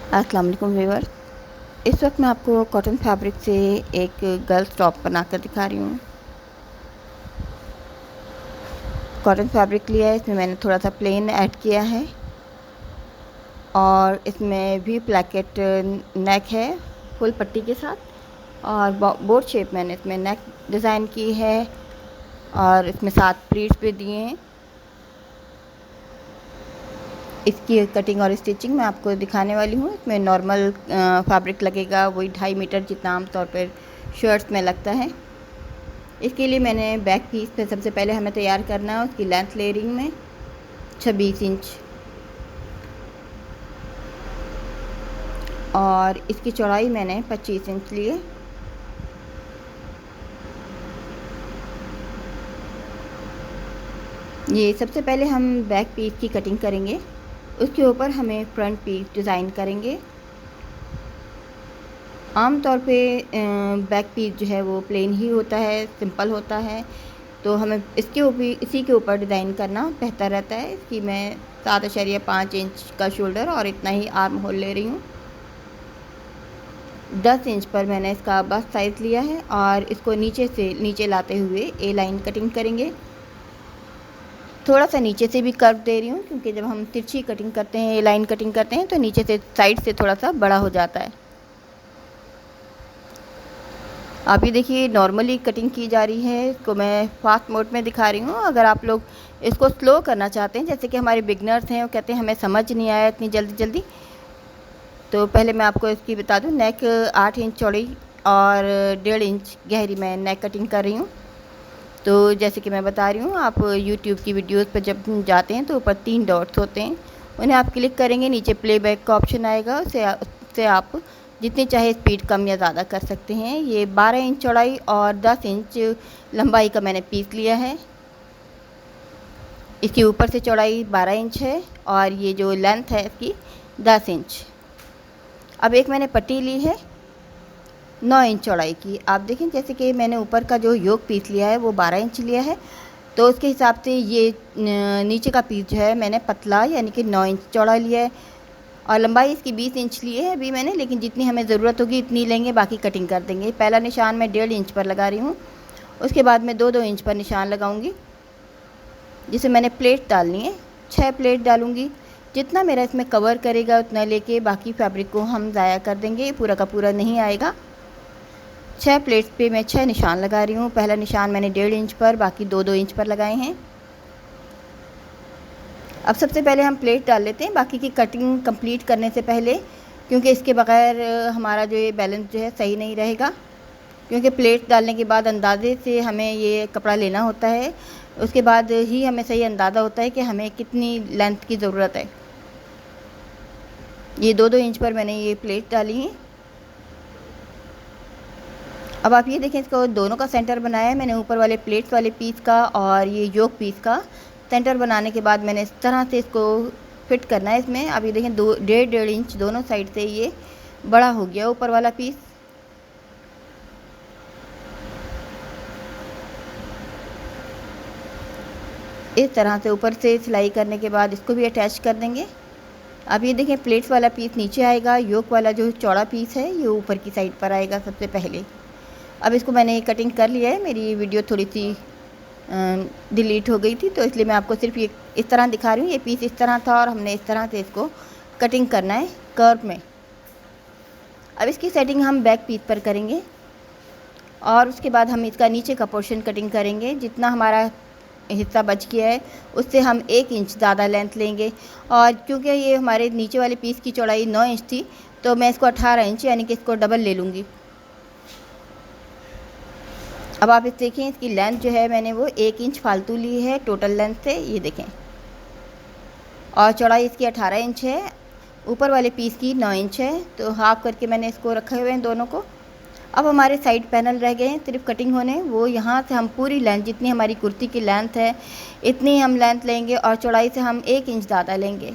अस्सलाम वालेकुम व्यूअर्स। इस वक्त मैं आपको कॉटन फैब्रिक से एक गर्ल्स टॉप बनाकर दिखा रही हूँ। कॉटन फैब्रिक लिया है, इसमें मैंने थोड़ा सा प्लेन ऐड किया है और इसमें भी प्लैकेट नेक है फुल पट्टी के साथ, और बोट शेप मैंने इसमें नेक डिज़ाइन की है और इसमें 7 प्लीट्स भी दिए हैं। इसकी कटिंग और स्टिचिंग मैं आपको दिखाने वाली हूँ। इसमें नॉर्मल फैब्रिक लगेगा, वही 2.5 मीटर जितना आमतौर पर शर्ट्स में लगता है। इसके लिए मैंने बैक पीस पे सबसे पहले हमें तैयार करना है उसकी लेंथ लेयरिंग में 26 इंच और इसकी चौड़ाई मैंने 25 इंच लिए। ये सबसे पहले हम बैक पीस की कटिंग करेंगे, उसके ऊपर हमें फ्रंट पीस डिज़ाइन करेंगे। आम तौर पे बैक पीस जो है वो प्लेन ही होता है, सिंपल होता है, तो हमें इसके ऊपर इसी के ऊपर डिज़ाइन करना बेहतर रहता है। इसकी मैं 7.5 इंच का शोल्डर और इतना ही आर्म होल ले रही हूँ। 10 इंच पर मैंने इसका बस्ट साइज़ लिया है और इसको नीचे से नीचे लाते हुए ए लाइन कटिंग करेंगे। थोड़ा सा नीचे से भी कर्व दे रही हूँ क्योंकि जब हम तिरछी कटिंग करते हैं, ए लाइन कटिंग करते हैं, तो नीचे से साइड से थोड़ा सा बड़ा हो जाता है। आप ये देखिए नॉर्मली कटिंग की जा रही है, इसको मैं फास्ट मोड में दिखा रही हूँ। अगर आप लोग इसको स्लो करना चाहते हैं, जैसे कि हमारे बिगनर्स हैं, वो कहते हैं हमें समझ नहीं आया इतनी जल्दी जल्दी, तो पहले मैं आपको इसकी बता दूँ। नेक 8 इंच चौड़ी और 1.5 इंच गहरी मैं नेक कटिंग कर रही हूँ। तो जैसे कि मैं बता रही हूँ, आप यूट्यूब की वीडियोस पर जब जाते हैं तो ऊपर 3 डॉट्स होते हैं, उन्हें आप क्लिक करेंगे, नीचे प्लेबैक का ऑप्शन आएगा, उससे आप जितनी चाहे स्पीड कम या ज़्यादा कर सकते हैं। ये 12 इंच चौड़ाई और 10 इंच लंबाई का मैंने पीस लिया है। इसके ऊपर से चौड़ाई 12 इंच है और ये जो लेंथ है इसकी 10 इंच। अब एक मैंने पट्टी ली है 9 इंच चौड़ाई की। आप देखें जैसे कि मैंने ऊपर का जो योक पीस लिया है वो 12 इंच लिया है, तो उसके हिसाब से ये नीचे का पीस जो है मैंने पतला यानी कि 9 इंच चौड़ा लिया है और लंबाई इसकी 20 इंच ली है अभी मैंने, लेकिन जितनी हमें ज़रूरत होगी इतनी लेंगे, बाकी कटिंग कर देंगे। पहला निशान मैं 1.5 इंच पर लगा रही हूँ, उसके बाद मैं 2-2 इंच पर निशान लगाऊंगी। जिसे मैंने प्लेट डालनी है, 6 प्लेट डालूंगी। जितना मेरा इसमें कवर करेगा उतना लेके बाकी फैब्रिक को हम ज़ाया कर देंगे, पूरा का पूरा नहीं आएगा। 6 प्लेट्स पे मैं 6 निशान लगा रही हूँ। पहला निशान मैंने 1.5 इंच पर, बाकी 2-2 इंच पर लगाए हैं। अब सबसे पहले हम प्लेट डाल लेते हैं बाकी की कटिंग कंप्लीट करने से पहले, क्योंकि इसके बगैर हमारा जो ये बैलेंस जो है सही नहीं रहेगा। क्योंकि प्लेट डालने के बाद अंदाजे से हमें ये कपड़ा लेना होता है, उसके बाद ही हमें सही अंदाज़ा होता है कि हमें कितनी लेंथ की ज़रूरत है। ये 2-2 इंच पर मैंने ये प्लेट डाली है। अब आप ये देखें, इसको दोनों का सेंटर बनाया है मैंने, ऊपर वाले प्लेट्स वाले पीस का और ये योक पीस का। सेंटर बनाने के बाद मैंने इस तरह से इसको फिट करना है इसमें। अब ये देखें 1.5 इंच दोनों साइड से ये बड़ा हो गया ऊपर वाला पीस। इस तरह से ऊपर से सिलाई करने के बाद इसको भी अटैच कर देंगे। अब ये देखें प्लेट्स वाला पीस नीचे आएगा, योक वाला जो चौड़ा पीस है ये ऊपर की साइड पर आएगा सबसे पहले। अब इसको मैंने कटिंग कर लिया है, मेरी वीडियो थोड़ी सी डिलीट हो गई थी, तो इसलिए मैं आपको सिर्फ ये इस तरह दिखा रही हूँ। ये पीस इस तरह था और हमने इस तरह से इसको कटिंग करना है कर्व में। अब इसकी सेटिंग हम बैक पीस पर करेंगे और उसके बाद हम इसका नीचे का पोर्शन कटिंग करेंगे। जितना हमारा हिस्सा बच गया है उससे हम 1 इंच ज़्यादा लेंथ लेंगे, और क्योंकि ये हमारे नीचे वाले पीस की चौड़ाई 9 इंच थी, तो मैं इसको 18 इंच यानी कि इसको डबल ले लूँगी। अब आप इस देखें, इसकी लेंथ जो है मैंने वो 1 इंच फालतू ली है टोटल लेंथ से, ये देखें, और चौड़ाई इसकी 18 इंच है। ऊपर वाले पीस की 9 इंच है, तो हाफ करके मैंने इसको रखे हुए हैं दोनों को। अब हमारे साइड पैनल रह गए हैं सिर्फ कटिंग होने, वो यहाँ से हम पूरी लेंथ जितनी हमारी कुर्ती की लेंथ है इतनी हम लेंथ लेंगे और चौड़ाई से हम 1 इंच ज़्यादा लेंगे।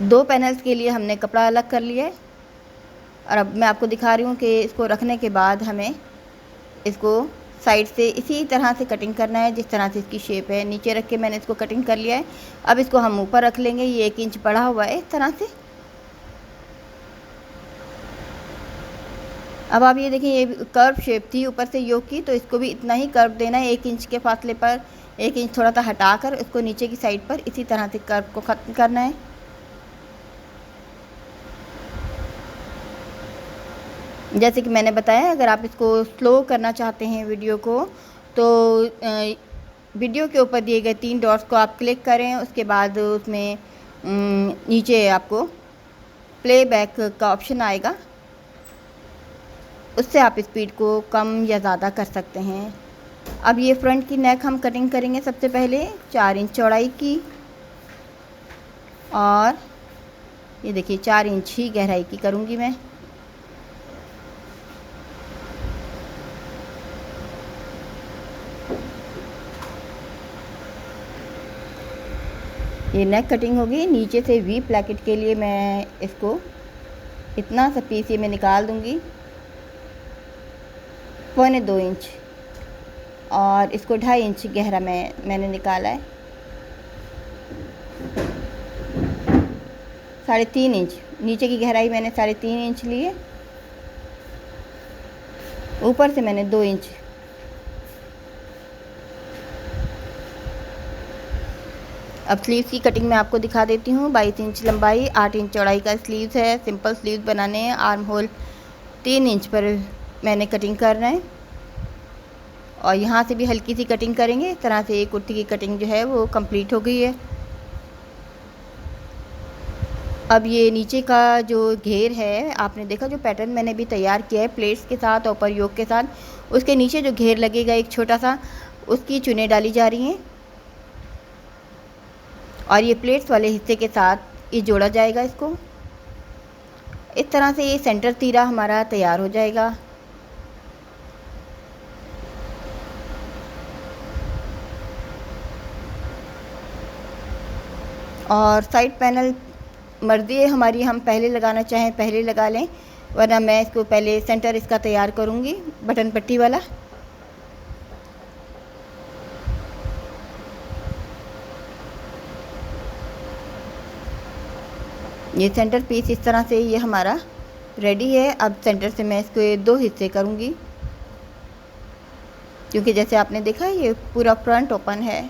2 पैनल्स के लिए हमने कपड़ा अलग कर लिया है और अब मैं आपको दिखा रही हूँ कि इसको रखने के बाद हमें इसको साइड से इसी तरह से कटिंग करना है जिस तरह से इसकी शेप है। नीचे रख के मैंने इसको कटिंग कर लिया है। अब इसको हम ऊपर रख लेंगे, ये 1 इंच बढ़ा हुआ है इस तरह से, अब आप ये देखिए, ये कर्व शेप थी ऊपर से योक की, तो इसको भी इतना ही कर्व देना है, 1 इंच के फासले पर, 1 इंच थोड़ा सा हटाकर इसको नीचे की साइड पर इसी तरह से कर्व को ख़त्म करना है। जैसे कि मैंने बताया, अगर आप इसको स्लो करना चाहते हैं वीडियो को, तो वीडियो के ऊपर दिए गए 3 डॉट्स को आप क्लिक करें, उसके बाद उसमें नीचे आपको प्लेबैक का ऑप्शन आएगा, उससे आप स्पीड को कम या ज़्यादा कर सकते हैं। अब ये फ्रंट की नेक हम कटिंग करेंगे सबसे पहले 4 इंच चौड़ाई की, और ये देखिए 4 इंच ही गहराई की करूँगी मैं। ये नेक कटिंग होगी। नीचे से वी प्लैकेट के लिए मैं इसको इतना सा पीस ये मैं निकाल दूँगी, 1.25 इंच, और इसको 2.5 इंच गहरा मैंने निकाला है। 3.5 इंच नीचे की गहराई मैंने 3.5 इंच ली है, ऊपर से मैंने 2 इंच। अब स्लीव्स की कटिंग मैं आपको दिखा देती हूँ। 22 इंच लंबाई, 8 इंच चौड़ाई का स्लीव्स है। सिंपल स्लीव्स बनाने हैं। आर्म होल 3 इंच पर मैंने कटिंग करना है, और यहाँ से भी हल्की सी कटिंग करेंगे। इस तरह से कुर्ती की कटिंग जो है वो कंप्लीट हो गई है। अब ये नीचे का जो घेर है, आपने देखा जो पैटर्न मैंने भी तैयार किया है प्लेट्स के साथ, ऊपर योक के साथ, उसके नीचे जो घेर लगेगा एक छोटा सा, उसकी चुनें डाली जा रही हैं, और ये प्लेट्स वाले हिस्से के साथ ये जोड़ा जाएगा इसको। इस तरह से ये सेंटर तीरा हमारा तैयार हो जाएगा। और साइड पैनल मर्ज़ी है हमारी, हम पहले लगाना चाहें पहले लगा लें, वरना मैं इसको पहले सेंटर इसका तैयार करूँगी बटन पट्टी वाला। ये सेंटर पीस इस तरह से ये हमारा रेडी है। अब सेंटर से मैं इसको 2 हिस्से करूँगी, क्योंकि जैसे आपने देखा ये पूरा फ्रंट ओपन है।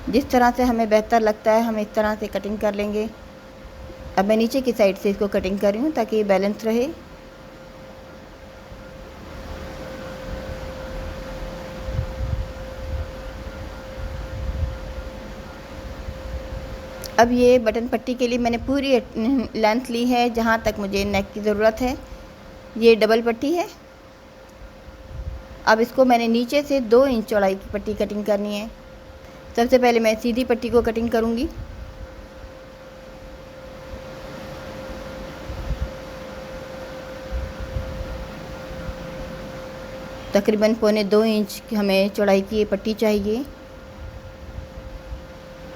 जिस तरह से हमें बेहतर लगता है हम इस तरह से कटिंग कर लेंगे। अब मैं नीचे की साइड से इसको कटिंग कर रही हूँ ताकि ये बैलेंस रहे। अब ये बटन पट्टी के लिए मैंने पूरी लेंथ ली है जहाँ तक मुझे नेक की ज़रूरत है। ये डबल पट्टी है। अब इसको मैंने नीचे से 2 इंच चौड़ाई की पट्टी कटिंग करनी है। सबसे पहले मैं सीधी पट्टी को कटिंग करूँगी। तकरीबन 1.25 इंच हमें चौड़ाई की ये पट्टी चाहिए।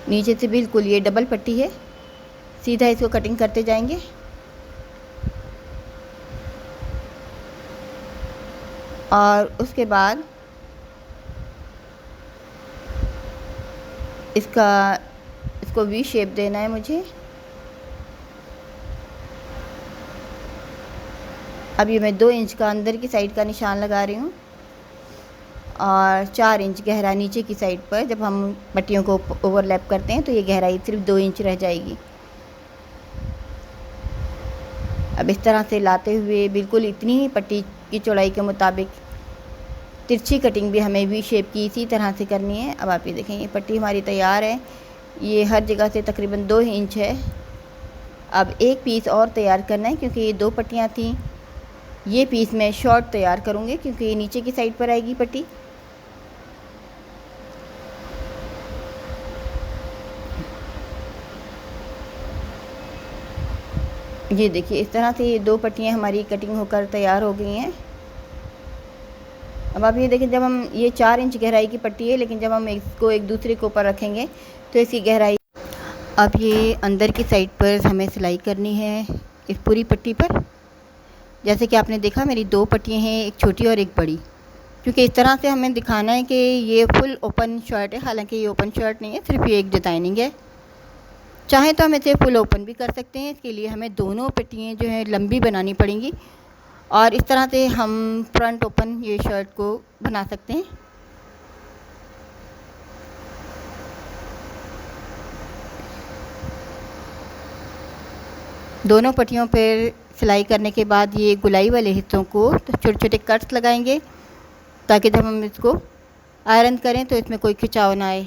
नीचे से बिल्कुल ये डबल पट्टी है, सीधा इसको कटिंग करते जाएंगे। और उसके बाद इसको वी शेप देना है मुझे। अब ये मैं 2 इंच का अंदर की साइड का निशान लगा रही हूँ, और 4 इंच गहरा नीचे की साइड पर जब हम पट्टियों को ओवरलैप करते हैं तो ये गहराई सिर्फ 2 इंच रह जाएगी। अब इस तरह से लाते हुए बिल्कुल इतनी ही पट्टी की चौड़ाई के मुताबिक तिरछी कटिंग भी हमें वी शेप की इसी तरह से करनी है। अब आप ये देखें, ये पट्टी हमारी तैयार है। ये हर जगह से तकरीबन 2 इंच है। अब एक पीस और तैयार करना है, क्योंकि ये 2 पट्टियाँ थीं। ये पीस मैं शॉर्ट तैयार करूँगी क्योंकि ये नीचे की साइड पर आएगी पट्टी। ये देखिए, इस तरह से ये 2 पट्टियाँ हमारी कटिंग होकर तैयार हो गई हैं। अब आप ये देखें, जब हम ये 4 इंच गहराई की पट्टी है, लेकिन जब हम इसको एक दूसरे के ऊपर रखेंगे तो इसकी गहराई। अब ये अंदर की साइड पर हमें सिलाई करनी है इस पूरी पट्टी पर। जैसे कि आपने देखा मेरी 2 पट्टियाँ हैं, एक छोटी और एक बड़ी, क्योंकि इस तरह से हमें दिखाना है कि ये फुल ओपन शर्ट है। हालांकि ये ओपन शर्ट नहीं है, सिर्फ ये एक डिज़ाइनिंग है। चाहे तो हम इसे फुल ओपन भी कर सकते हैं। इसके लिए हमें दोनों पट्टियाँ जो है लंबी बनानी पड़ेंगी और इस तरह से हम फ्रंट ओपन ये शर्ट को बना सकते हैं। दोनों पट्टियों पर सिलाई करने के बाद ये गुलाई वाले हिस्सों को तो छोटे छोटे कट्स लगाएंगे ताकि जब हम इसको आयरन करें तो इसमें कोई खिंचाव ना आए।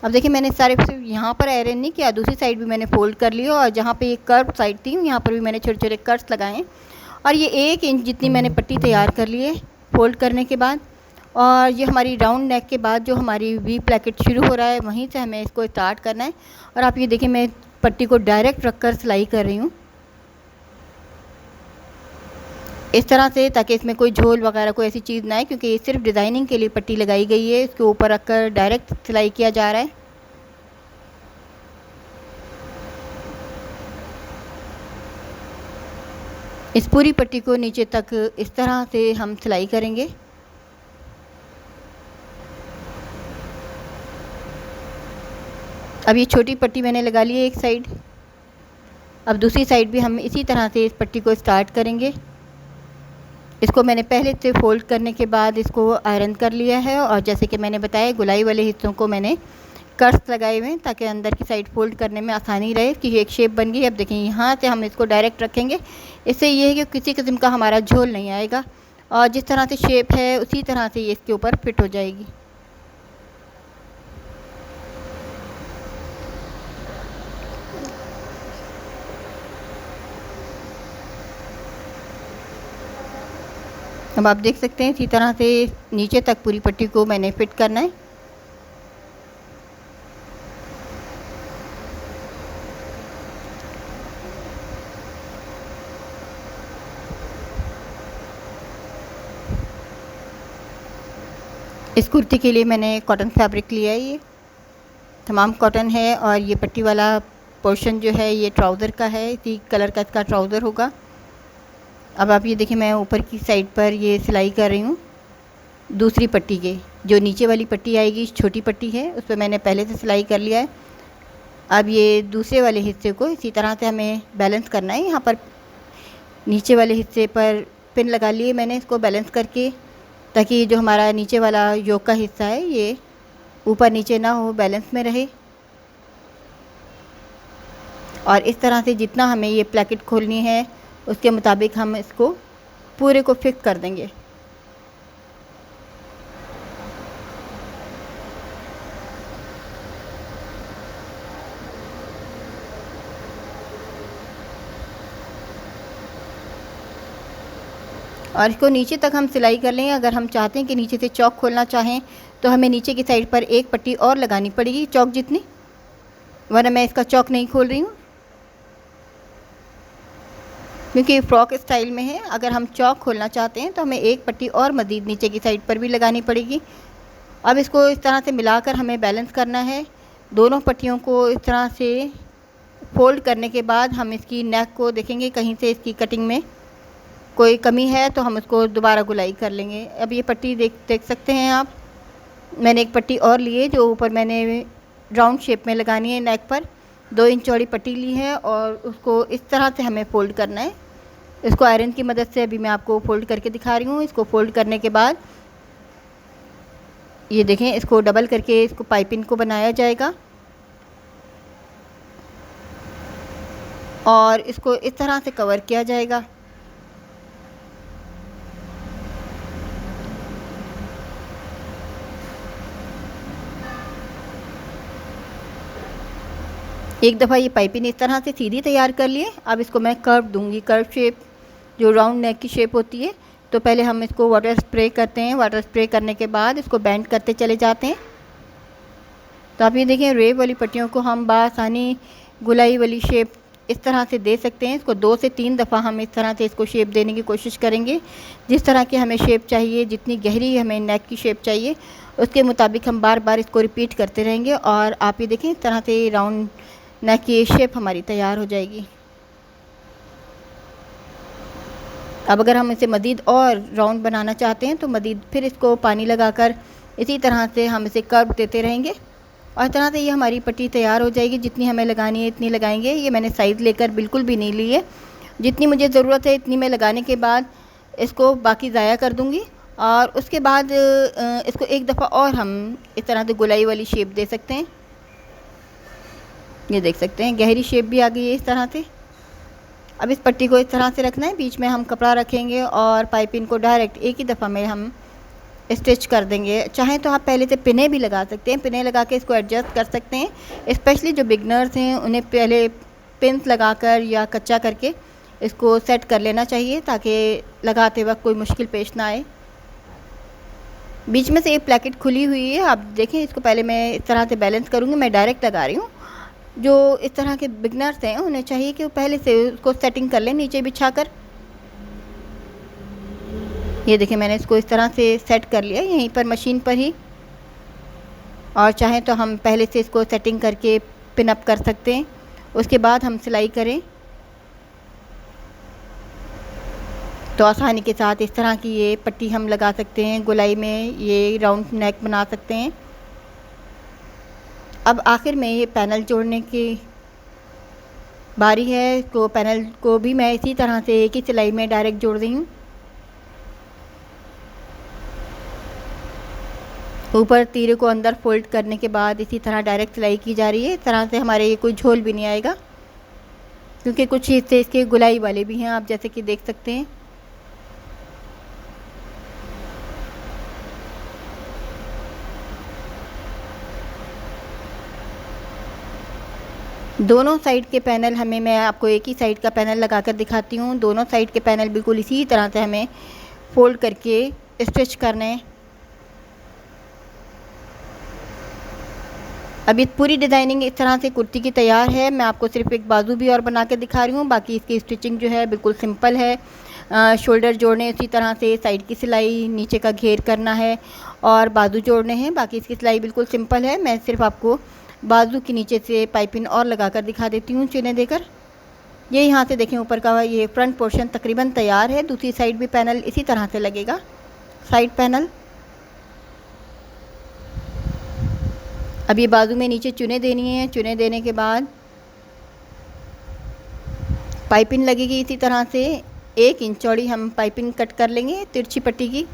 अब देखिए मैंने सारे सिर्फ यहाँ पर आयरन नहीं किया, दूसरी साइड भी मैंने फ़ोल्ड कर लिया और जहाँ पे ये कर्व साइड थी यहाँ पर भी मैंने छोटे छोटे कट्स लगाए और ये 1 इंच जितनी मैंने पट्टी तैयार कर ली है फ़ोल्ड करने के बाद। और ये हमारी राउंड नेक के बाद जो हमारी वी प्लैकेट शुरू हो रहा है वहीं से हमें इसको स्टार्ट करना है। और आप ये देखिए मैं पट्टी को डायरेक्ट रख कर सिलाई कर रही हूँ इस तरह से, ताकि इसमें कोई झोल वगैरह कोई ऐसी चीज़ ना आए, क्योंकि ये सिर्फ डिज़ाइनिंग के लिए पट्टी लगाई गई है। इसके ऊपर रखकर डायरेक्ट सिलाई किया जा रहा है। इस पूरी पट्टी को नीचे तक इस तरह से हम सिलाई करेंगे। अब ये छोटी पट्टी मैंने लगा ली है एक साइड, अब दूसरी साइड भी हम इसी तरह से इस पट्टी को स्टार्ट करेंगे। इसको मैंने पहले से फ़ोल्ड करने के बाद इसको आयरन कर लिया है और जैसे कि मैंने बताया गुलाई वाले हिस्सों को मैंने कट्स लगाए हुए हैं ताकि अंदर की साइड फ़ोल्ड करने में आसानी रहे कि एक शेप बन गई। अब देखें यहाँ से हम इसको डायरेक्ट रखेंगे, इससे ये है कि किसी किस्म का हमारा झोल नहीं आएगा और जिस तरह से शेप है उसी तरह से ये इसके ऊपर फिट हो जाएगी। अब आप देख सकते हैं इसी तरह से नीचे तक पूरी पट्टी को मैंने फिट करना है। इस कुर्ती के लिए मैंने कॉटन फैब्रिक लिया है, ये तमाम कॉटन है और ये पट्टी वाला पोर्शन जो है ये ट्राउज़र का है, इसी कलर का इसका ट्राउज़र होगा। अब आप ये देखिए मैं ऊपर की साइड पर ये सिलाई कर रही हूँ दूसरी पट्टी के, जो नीचे वाली पट्टी आएगी छोटी पट्टी है उस पर मैंने पहले से सिलाई कर लिया है। अब ये दूसरे वाले हिस्से को इसी तरह से हमें बैलेंस करना है। यहाँ पर नीचे वाले हिस्से पर पिन लगा लिए मैंने इसको बैलेंस करके, ताकि जो हमारा नीचे वाला योक का हिस्सा है ये ऊपर नीचे ना हो, बैलेंस में रहे। और इस तरह से जितना हमें ये प्लैकेट खोलनी है उसके मुताबिक हम इसको पूरे को फिक्स कर देंगे। और इसको नीचे तक हम सिलाई कर लेंगे। अगर हम चाहते हैं कि नीचे से चौक खोलना चाहें तो हमें नीचे की साइड पर एक पट्टी और लगानी पड़ेगी चौक जितनी, वरना मैं इसका चौक नहीं खोल रही हूँ क्योंकि फ्रॉक स्टाइल में है। अगर हम चौक खोलना चाहते हैं तो हमें एक पट्टी और मज़ीद नीचे की साइड पर भी लगानी पड़ेगी। अब इसको इस तरह से मिलाकर हमें बैलेंस करना है। दोनों पट्टियों को इस तरह से फोल्ड करने के बाद हम इसकी नेक को देखेंगे, कहीं से इसकी कटिंग में कोई कमी है तो हम उसको दोबारा गुलाई कर लेंगे। अब ये पट्टी देख सकते हैं आप, मैंने एक पट्टी और ली है जो ऊपर मैंने राउंड शेप में लगानी है नेक पर। 2 इंच चौड़ी पट्टी ली है और उसको इस तरह से हमें फ़ोल्ड करना है। इसको आयरन की मदद से अभी मैं आपको फ़ोल्ड करके दिखा रही हूँ। इसको फ़ोल्ड करने के बाद ये देखें, इसको डबल करके इसको पाइपिंग को बनाया जाएगा और इसको इस तरह से कवर किया जाएगा। एक दफ़ा ये पाइपिंग इस तरह से सीधी तैयार कर लिए। अब इसको मैं कर्व दूंगी, कर्व शेप जो राउंड नेक की शेप होती है। तो पहले हम इसको वाटर स्प्रे करते हैं, वाटर स्प्रे करने के बाद इसको बेंड करते चले जाते हैं। तो आप ये देखें रेव वाली पट्टियों को हम बासानी गुलाई वाली शेप इस तरह से दे सकते हैं। इसको 2 से 3 दफ़ा हम इस तरह से इसको शेप देने की कोशिश करेंगे। जिस तरह की हमें शेप चाहिए, जितनी गहरी हमें नेक की शेप चाहिए उसके मुताबिक हम बार बार इसको रिपीट करते रहेंगे और आप ये देखें इस तरह से राउंड नेक की शेप हमारी तैयार हो जाएगी। अब अगर हम इसे मज़ीद और राउंड बनाना चाहते हैं तो मज़ीद फिर इसको पानी लगाकर इसी तरह से हम इसे कर्व देते रहेंगे और इस तरह से ये हमारी पट्टी तैयार हो जाएगी। जितनी हमें लगानी है इतनी लगाएंगे। ये मैंने साइज़ लेकर बिल्कुल भी नहीं ली है, जितनी मुझे ज़रूरत है इतनी मैं लगाने के बाद इसको बाकी ज़ाया कर दूँगी। और उसके बाद इसको एक दफ़ा और हम इस तरह से गोलाई वाली शेप दे सकते हैं। ये देख सकते हैं गहरी शेप भी आ गई है इस तरह से। अब इस पट्टी को इस तरह से रखना है, बीच में हम कपड़ा रखेंगे और पाइपिंग को डायरेक्ट एक ही दफ़ा में हम स्टिच कर देंगे। चाहें तो आप पहले से पिने भी लगा सकते हैं, पिने लगा के इसको एडजस्ट कर सकते हैं। स्पेशली जो बिगनर्स हैं उन्हें पहले पिन्स लगाकर या कच्चा करके इसको सेट कर लेना चाहिए, ताकि लगाते वक्त कोई मुश्किल पेश ना आए। बीच में से ये प्लेकेट खुली हुई है, आप देखें। इसको पहले मैं इस तरह से बैलेंस करूँगी, मैं डायरेक्ट लगा रही हूँ। जो इस तरह के बिगनर्स हैं उन्हें चाहिए कि वो पहले से उसको सेटिंग कर लें नीचे बिछाकर। ये देखिए मैंने इसको इस तरह से सेट कर लिया यहीं पर मशीन पर ही। और चाहें तो हम पहले से इसको सेटिंग करके पिन अप कर सकते हैं, उसके बाद हम सिलाई करें तो आसानी के साथ इस तरह की ये पट्टी हम लगा सकते हैं। गोलाई में ये राउंड नेक बना सकते हैं। अब आखिर में ये पैनल जोड़ने की बारी है, तो पैनल को भी मैं इसी तरह से एक ही सिलाई में डायरेक्ट जोड़ रही हूँ। ऊपर तीरे को अंदर फोल्ड करने के बाद इसी तरह डायरेक्ट सिलाई की जा रही है। इस तरह से हमारे ये कोई झोल भी नहीं आएगा, क्योंकि कुछ हिस्से इसके गुलाई वाले भी हैं, आप जैसे कि देख सकते हैं। दोनों साइड के पैनल हमें, मैं आपको एक ही साइड का पैनल लगाकर दिखाती हूँ। दोनों साइड के पैनल बिल्कुल इसी तरह से हमें फोल्ड करके स्टिच करने। अभी पूरी डिज़ाइनिंग इस तरह से कुर्ती की तैयार है। मैं आपको सिर्फ एक बाजू भी और बना के दिखा रही हूँ, बाकी इसकी स्टिचिंग जो है बिल्कुल सिंपल है। शोल्डर जोड़ने इसी तरह से, साइड की सिलाई, नीचे का घेर करना है और बाजू जोड़ने हैं। बाकी इसकी सिलाई बिल्कुल सिंपल है। मैं सिर्फ आपको बाजू के नीचे से पाइपिंग और लगाकर दिखा देती हूँ चुने देकर। ये यहाँ से देखें ऊपर का ये फ्रंट पोर्शन तकरीबन तैयार है। दूसरी साइड भी पैनल इसी तरह से लगेगा, साइड पैनल। अब ये बाजू में नीचे चुने देनी है। चुने देने के बाद पाइपिंग लगेगी इसी तरह से। 1 इंच चौड़ी हम पाइपिंग कट कर लेंगे तिरछी पट्टी की।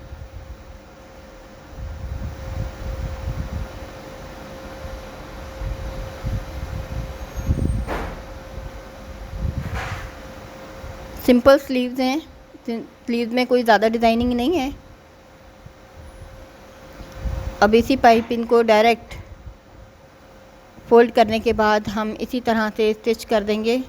सिंपल स्लीव्स हैं, स्लीव्स में कोई ज़्यादा डिज़ाइनिंग नहीं है। अब इसी पाइपिंग को डायरेक्ट फोल्ड करने के बाद हम इसी तरह से स्टिच कर देंगे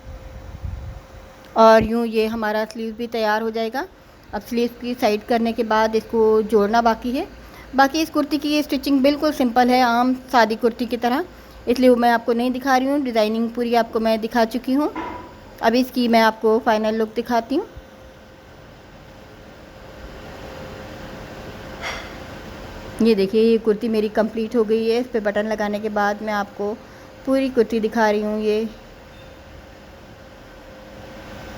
और यूँ ये हमारा स्लीव भी तैयार हो जाएगा। अब स्लीव की साइड करने के बाद इसको जोड़ना बाकी है। बाकी इस कुर्ती की ये स्टिचिंग बिल्कुल सिंपल है, आम सादी कुर्ती की तरह, इसलिए वो मैं आपको नहीं दिखा रही हूँ। डिज़ाइनिंग पूरी आपको मैं दिखा चुकी हूँ। अब इसकी मैं आपको फाइनल लुक दिखाती हूँ। ये देखिए ये कुर्ती मेरी कंप्लीट हो गई है। इस पे बटन लगाने के बाद मैं आपको पूरी कुर्ती दिखा रही हूँ। ये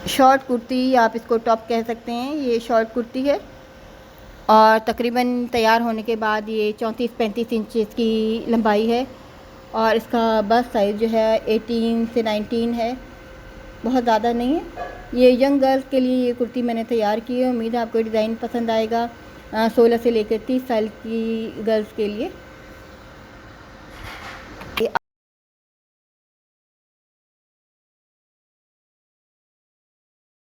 शॉर्ट कुर्ती, आप इसको टॉप कह सकते हैं, ये शॉर्ट कुर्ती है और तकरीबन तैयार होने के बाद ये 34-35 इंच की लंबाई है और इसका बस्ट साइज़ जो है 18 से 19 है, बहुत ज़्यादा नहीं है। ये यंग गर्ल्स के लिए ये कुर्ती मैंने तैयार की है। उम्मीद है आपको डिज़ाइन पसंद आएगा। 16 से लेकर 30 साल की गर्ल्स के लिए।